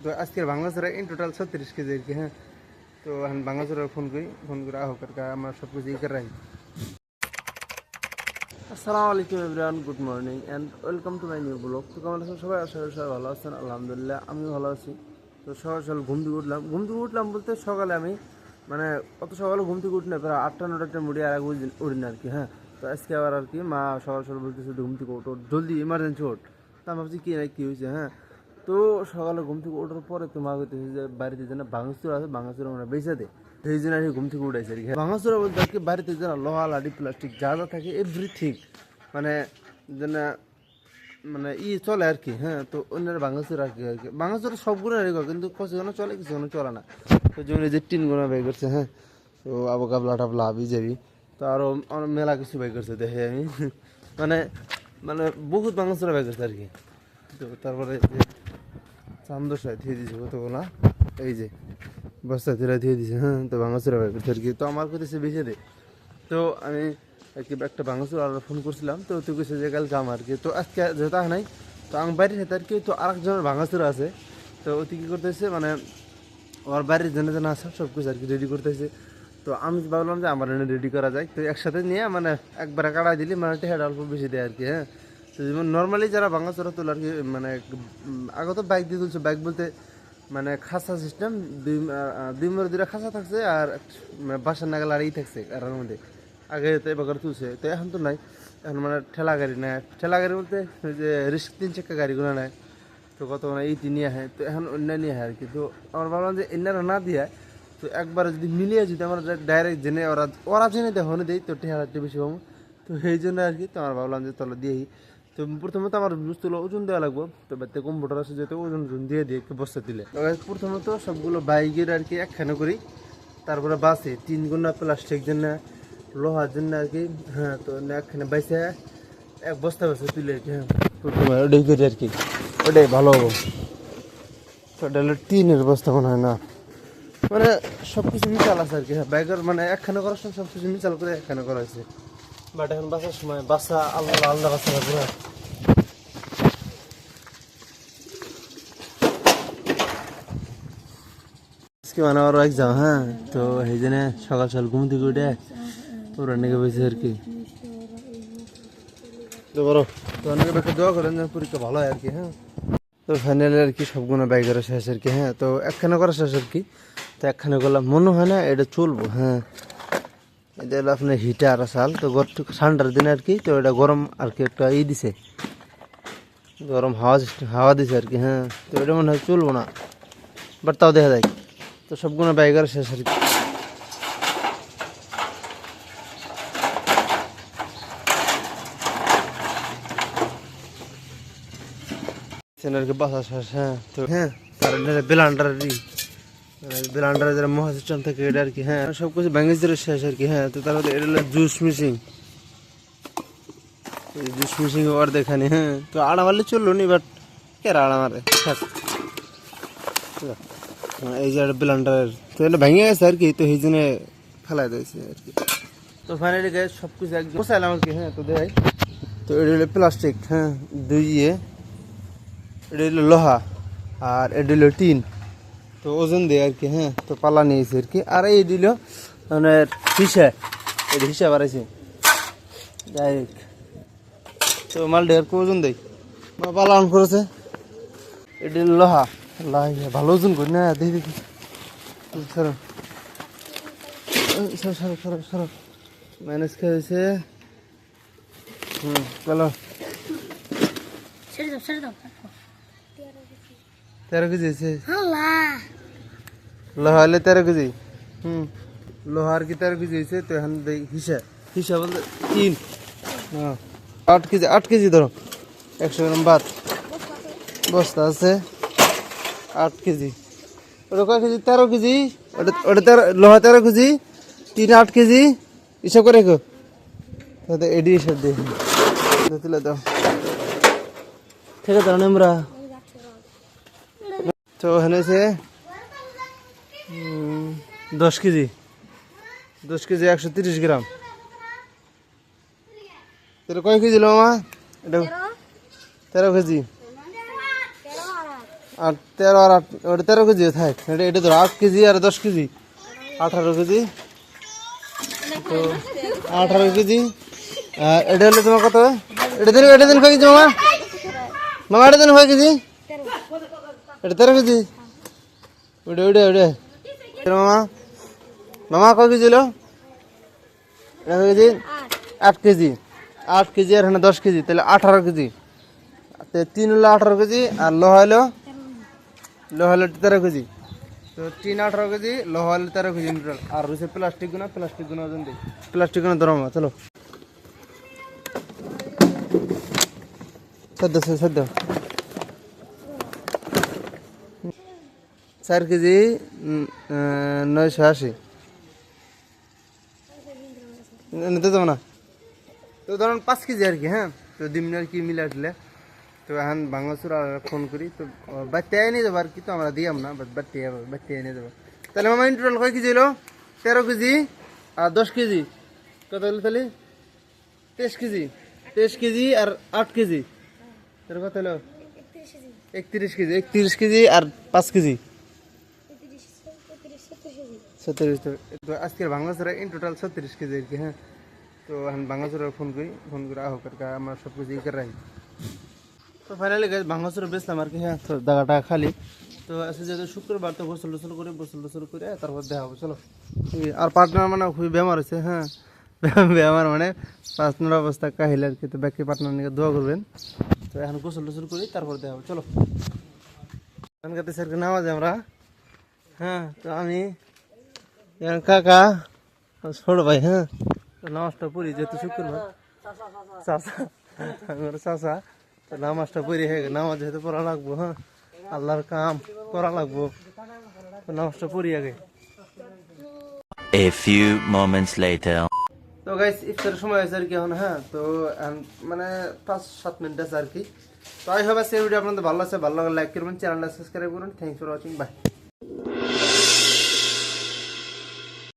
তো আজকের ভাঙাচোরা ইন টোটাল 36 কেজি আর কি। হ্যাঁ, তো এখন ভাঙাচোরা ফোন করে আহ কারকা আমার সব কিছু ই করে রাখি। আসসালামু আলাইকুম everyone, good morning and welcome to my new blog. তো কেমন আছেন সবাই? আশা করি সবাই ভালো আছেন। আলহামদুলিল্লাহ আমি ভালো আছি। তো সকাল সকাল ঘুম থেকে উঠলাম বলতে সকালে আমি মানে অত সকালে ঘুম থেকে উঠি না, প্রায় 8টা-9টার মুড়ি আর আগে উঠি না আর কি। হ্যাঁ, তো আজকে আবার আর কি মা সকাল সকাল বলতেছে ঘুম থেকে ওঠ, জলদি ইমার্জেন্সি ওঠ। তা আমি ভাবছি কী হয়েছে। হ্যাঁ, তো সকালে ঘুম থেকে ওঠার পরে তো মা কইতেছে যে বাড়িতে যেন ভাঙাচুরা আছে, ভাঙাচুরা মানে বেঁচে দেয়। সেই জন্য আর কি ঘুম থেকে উঠাইছে আর কি। ভাঙাচুরা বলতে আর কি বাড়িতে যেন লোহা লাঠি প্লাস্টিক যা যা থাকে এভরিথিং মানে যেন মানে চলে আর কি। হ্যাঁ, তো অন্যের ভাঙাচুরা আর কি ভাঙাচুরা সবগুলো রেখো, কিন্তু কিছু চলে কিছু চলে না। তো যেমন এই যে টিনগুলো বের করছে। হ্যাঁ, তো আবু কাবলা টাবলা আবি যাবি, তো আরও মেলা কিছু বের করছে দেখে আমি মানে মানে বহুত ভাঙাচুরা বের করছে আর কি। তো তারপরে চান্দোসায় দিয়ে দিয়েছে কতগুলা, এই যে বস্তা তুলে দিয়ে দিয়েছে। হ্যাঁ, তো ভাঙাচুরা বের করছে আর কি। তো আমার কাছে বেঁচে দে, তো আমি আর কি একটা ভাঙাচুরা ফোন করছিলাম, তো তুই কিছু যে কালকে আমার আর কি। তো আজকে যেহেতু নাই, তো আমার বাড়ির সাথে আর কি তো আরেকজনের ভাঙাচুরা আছে। তো ওটি কী করতেছে মানে আমার বাড়ির জন্য যেন আসা সব কিছু আর কি রেডি করতেছে। তো আমি ভাবলাম যে আমার এনে রেডি করা যায়, তো একসাথে নিয়ে মানে একবারে কাটাই দিলে মানে টেহাটা অল্প বেশি দেয় আর কি। হ্যাঁ, তো যেমন নর্মালি যারা ভাঙাচোরা তোলে আর কি মানে আগে তো বাইক দিয়ে তুলছে, বাইক বলতে মানে খাঁচা সিস্টেম, দুই মোড়ে দুটা খাঁচা থাকছে আর বাসার নাগাল আর থাকছে আর মধ্যে। আগে তো এবার তুলছে, তো এখন তো নাই। এখন মানে ঠেলা গাড়ি নেয়, ঠেলা গাড়ি বলতে যে রিস্ক 3 চাকা গাড়িগুলো নেয়। তো কত মানে এইটি নিয়ে হয়, তো এখন অন্য নিয়ে হয় আর কি। তো আমার ভাবলাম যে এনারা না দিয়ে তো একবার যদি মিলিয়ে যদি আমরা ডাইরেক্ট জেনে ওরা জেনে দেয় হনে দেয়, তো টেহারাটি বেশি কম। তো সেই জন্য আর কি তো আমার ভাবলাম যে তলে দিয়েই। তো প্রথমত আমার বুঝতে ওজন দেওয়া লাগবো, তো বাড়িতে কম্পিউটার আছে যেহেতু ওজন দিয়ে দিয়ে একটু বস্তা দিলে। প্রথমত সবগুলো বাইকের আর কি একখানে করি, তারপরে বাসে 3 গুণা প্লাস্টিক জন্য লোহার জন্য আর কি। হ্যাঁ, তো একখানে বাইসে এক বস্তা তুলে আর কি। হ্যাঁ, প্রথমে ওটাই করি আর কি, ওটাই ভালো হবো। তো ওটা হলো টিনের বস্তা মনে হয় না, মানে সব কিছু মিশাল আছে আর কি। হ্যাঁ, বাইকের মানে একখানে করার সময় সব কিছু মিশাল করে একখানে করা হয়েছে। বাট এখন বাসার সময় বাসা আলাদা আলাদা বাসা লাগবে না। আজকে মানে আরও এক্সাম। হ্যাঁ, তো সেই জন্য সকাল সকাল ঘুম থেকে উঠে ওরা নিয়ে বসে আর কি। তো বড় তো অনেকে ব্যাখ্যা দোয়া করেন যেন পরীক্ষা ভালো হয় আর কি। হ্যাঁ, তো ফাইনালি আর কি সবগুলো বাইক করা শেষ আর কি। হ্যাঁ, তো একখানে করা শেষ আর কি। তো একখানে করলাম মনে হয় না এটা চলবো। হ্যাঁ, এটা হলো আপনার হিটার আসাল, তো ঠান্ডার দিনে আর কি। তো এটা গরম আর কি একটা দিছে, গরম হাওয়া দিছে আর কি। হ্যাঁ, তো এটা মনে হয় চলবো না, বাট তাও দেখা যায়। তো সবগুলো বাইক করা শেষ আর কি। আর বাসা শেষ। হ্যাঁ, তো হ্যাঁ তার বেলান্ডার যারা মহা সিস্টেম থাকে এটা আর কি। হ্যাঁ, সব কিছু ব্যাঙ্গেজ ধরে শেষ আর কি। হ্যাঁ, তো তার মধ্যে এটা হলো জুস মিশিং ওর দেখানি। হ্যাঁ, তো আড়া মারলে চললো নি, বাট কে আড়া মারে থাক। এই যে ব্লেন্ডার, তো এটা ভেঙে গেছে আর কি, তো সেই জন্য ফেলাই দিয়েছে আর কি। তো ফাইনালি গায়ে সব কিছু একদম বসাইলাম আর কি। হ্যাঁ, তো দেখাই, তো এটা হলো প্লাস্টিক। হ্যাঁ, দুই এটা হলো লোহা আর এটা হলো টিন, তো ওজন দেয় আর কি। হ্যাঁ, তো পালা নিয়েছে আর কি। আর এই দিল মানে হিসা বাড়াইছে ডাইরেক্ট, তো মাল ঢের ওজন দেয় পালা অন করেছে। এটা লোহা ভালো ওজন করি না, দেখি সরো ম্যানেজ খেয়েছে। চলো 13 কেজি আছে লোহা হলে 13 কেজি। লোহা আর কি 13 কেজি হয়েছে। তো এখন হিসা বলতে 3 8 কেজি ধরো, 100 গ্রাম বাদ বস্তা আছে 8 কেজি। ওটা কয় কেজি? 13 কেজি। ওটা লোহা 13 কেজি, 3 8 কেজি হিসাব করে রেখো। এডি হিসাব দিয়ে তুলে দাও, ঠিক আছে আমরা। তো এখানে আছে 10 কেজি 130 গ্রাম। এটা কয় কেজি লো মা? এটা 13 কেজি আর 13 আর 8 ওটা 13 কেজি থাক এটা ধরো 8 কেজি আর 10 কেজি 18 কেজি তো 18 কেজি আর এটা হলো তোমার কত এটা দিন কয় কেজি মামা মামা এটা দিন কয় কেজি এটা 13 কেজি ওটা মামা মামা কয় কেজি হলো এটা কয় কেজি 8 কেজি 8 কেজি আর এখানে 10 কেজি তাহলে 18 কেজি 3 হলো 18 কেজি আর লোহা হলো 13 কেজি তো 3 18 কেজি লোহা হলো 13 কেজি টোটাল আর রয়েছে প্লাস্টিক গুলো ওজন দিই প্লাস্টিক গুলো ধরো চলো সদ্য 4 কেজি 980 নিতে যাবো না তো ধরুন 5 কেজি আর কি হ্যাঁ তো দিন আর কি মিলে আসলে তো এখন ভাঙাচুর আর ফোন করি তো বাড়তে নিয়ে যাবো আর কি তো আমরা দিয়াম না বাড়তে নিয়ে যাবো তাহলে মামা টোটাল কয় কেজি হলো 13 কেজি আর 10 কেজি কত হলো তাহলে 23 কেজি আর 8 কেজি তোর কত হলো 31 কেজি আর 5 কেজি 37 তো আজকের ভাঙাচুরা ইন টোটাল 36 কেজি আর কি হ্যাঁ তো এখন ভাঙাচুরা ফোন করে আহ আমরা সব কিছু ই করে রাখি তো ফাইনালি গাইস ভাঙাচুরা বেচলাম আর কি হ্যাঁ তো জায়গাটা খালি তো আজকে যেহেতু শুক্রবার তো গোসল করে তারপর দেখা হবে চলো আর পার্টনার মানে খুবই বেমার হয়েছে হ্যাঁ বেমার মানে পার্টনার অবস্থা কাহিল আর কি তো বাকি পার্টনার নিয়ে দোয়া করবেন তো এখন গোসল করি তারপর দেখা হবে চলো এখানকার স্যারকে নামাজ আমরা হ্যাঁ তো আমি কাকা ছোট ভাই হ্যাঁ তো নামাজটা পড়ি যেহেতু শুক্রবার চাষা তো নামাজটা পড়ি হয়ে নামাজ যেহেতু পড়া লাগবো হ্যাঁ আল্লাহর কাম করা লাগবো তো নামাজটা পড়ি আগে A few moments later. তো গাইস ইফতারের সময় আছে আর কি এখন হ্যাঁ তো মানে 5-7 মিনিট আছে আর কি তো আই হোপ আজকের ভিডিও আপনাদের ভালো লাগছে ভালো লাগলে লাইক করবেন চ্যানেলটা সাবস্ক্রাইব করুন থ্যাংকস ফর ওয়াচিং বাই